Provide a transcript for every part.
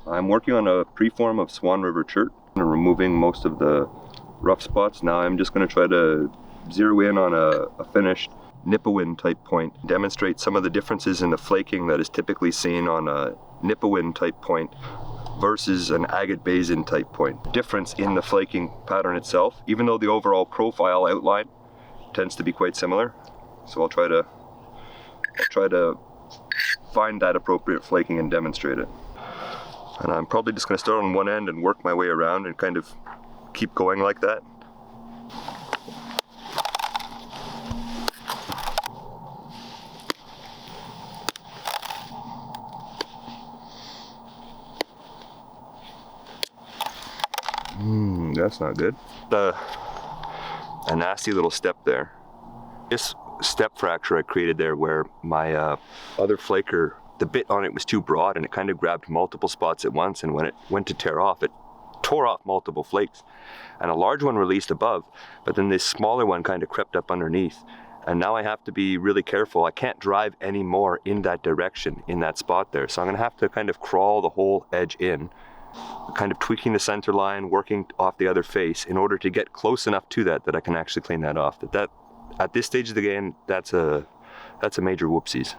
I'm working on a preform of Swan River chert and removing most of the rough spots. Now I'm just going to try to zero in on a finished Nipawin type point, demonstrate some of the differences in the flaking that is typically seen on a Nipawin type point versus an agate basin type point. Difference in the flaking pattern itself, even though the overall profile outline tends to be quite similar. So I'll try to find that appropriate flaking and demonstrate it. And I'm probably just going to start on one end and work my way around and kind of keep going like that. That's not good. A nasty little step there. This step fracture I created there where my other flaker, the bit on it was too broad and it kind of grabbed multiple spots at once, and when it went to tear off, it tore off multiple flakes. And a large one released above, but then this smaller one kind of crept up underneath. And now I have to be really careful. I can't drive any more in that direction, in that spot there. So I'm gonna have to kind of crawl the whole edge in, kind of tweaking the center line, working off the other face in order to get close enough to that I can actually clean that off. That at this stage of the game, that's a major whoopsies.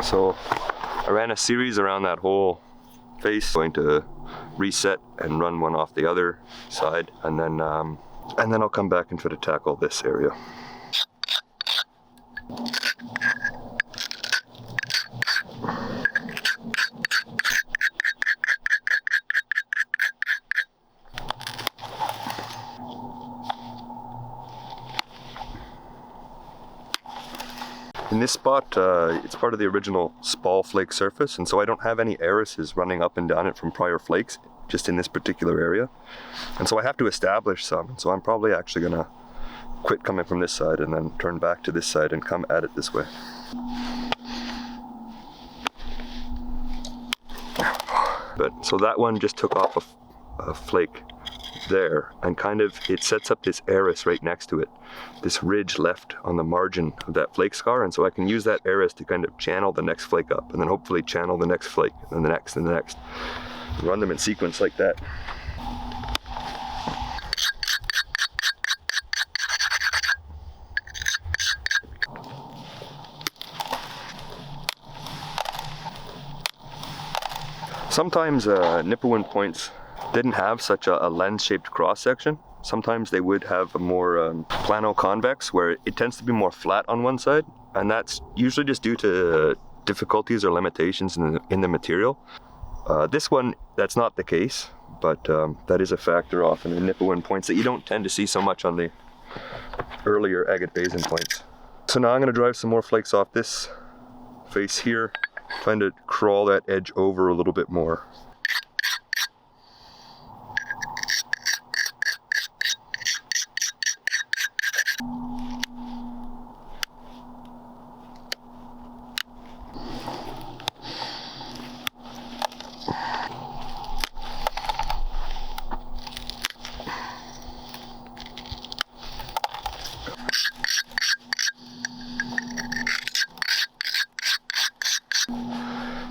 So I ran a series around that whole face, going to reset and run one off the other side, and then I'll come back and try to tackle this area. In this spot, it's part of the original spall flake surface, and so I don't have any arises running up and down it from prior flakes, just in this particular area. And so I have to establish some, so I'm probably actually gonna quit coming from this side and then turn back to this side and come at it this way. But so that one just took off a flake there, and kind of it sets up this aris right next to it, this ridge left on the margin of that flake scar, and so I can use that aris to kind of channel the next flake up, and then hopefully channel the next flake, and then the next, and the next. Run them in sequence like that. Sometimes Nipawin points didn't have such a lens-shaped cross-section. Sometimes they would have a more plano-convex, where it tends to be more flat on one side, and that's usually just due to difficulties or limitations in the material. This one, that's not the case, but that is a factor often in Nipawin points that you don't tend to see so much on the earlier agate basin points. So now I'm going to drive some more flakes off this face here, trying to crawl that edge over a little bit more.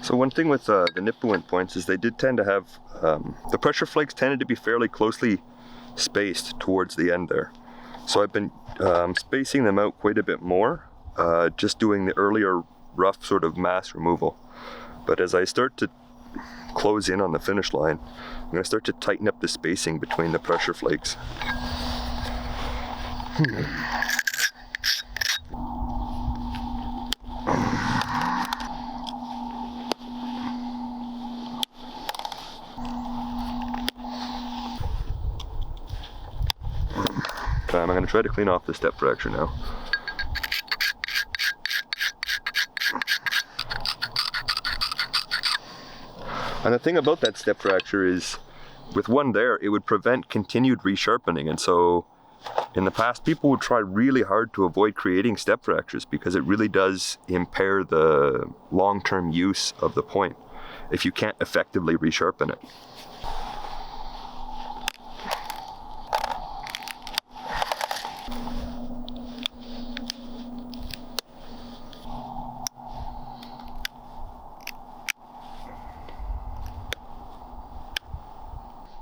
So one thing with the Nipawin points is they did tend to have, the pressure flakes tended to be fairly closely spaced towards the end there. So I've been spacing them out quite a bit more, just doing the earlier rough sort of mass removal. But as I start to close in on the finish line, I'm going to start to tighten up the spacing between the pressure flakes. I'm going to try to clean off the step fracture now. And the thing about that step fracture is, with one there, it would prevent continued resharpening, and so in the past, people would try really hard to avoid creating step fractures because it really does impair the long-term use of the point if you can't effectively resharpen it.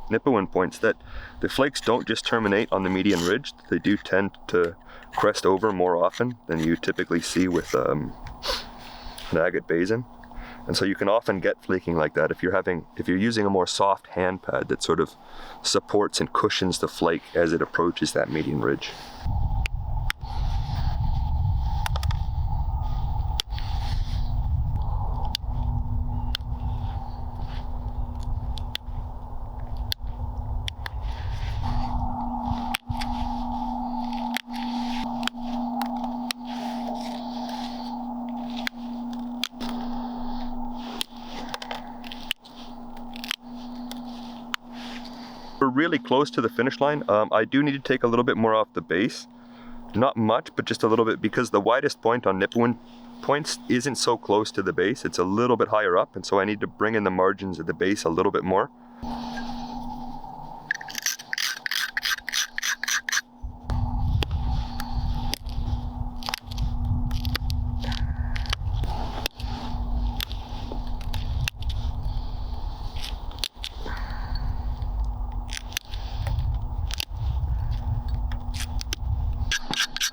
Nipawin points that the flakes don't just terminate on the median ridge, they do tend to crest over more often than you typically see with an agate basin. And so you can often get flaking like that if you're using a more soft hand pad that sort of supports and cushions the flake as it approaches that median ridge. We're really close to the finish line. I do need to take a little bit more off the base. Not much, but just a little bit, because the widest point on Nipawin points isn't so close to the base. It's a little bit higher up, and so I need to bring in the margins of the base a little bit more.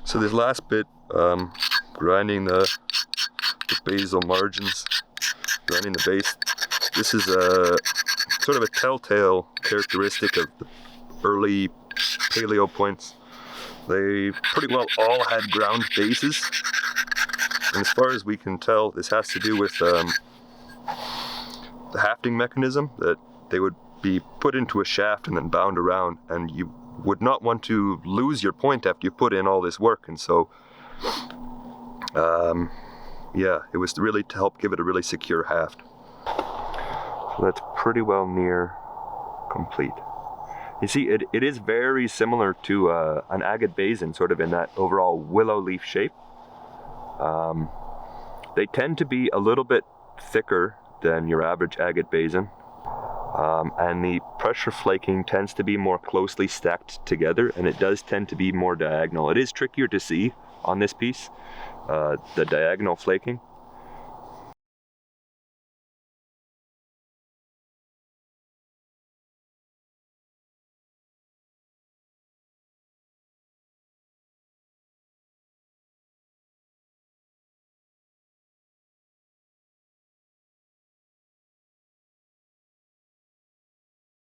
So this last bit, grinding the basal margins, grinding the base, this is a sort of a telltale characteristic of the early paleo points. They pretty well all had ground bases, and as far as we can tell, this has to do with the hafting mechanism, that they would be put into a shaft and then bound around, and you would not want to lose your point after you put in all this work. And so yeah, it was really to help give it a really secure haft. So that's pretty well near complete. You see, it is very similar to an agate basin, sort of in that overall willow leaf shape. They tend to be a little bit thicker than your average agate basin. And the pressure flaking tends to be more closely stacked together, and it does tend to be more diagonal. It is trickier to see on this piece, the diagonal flaking,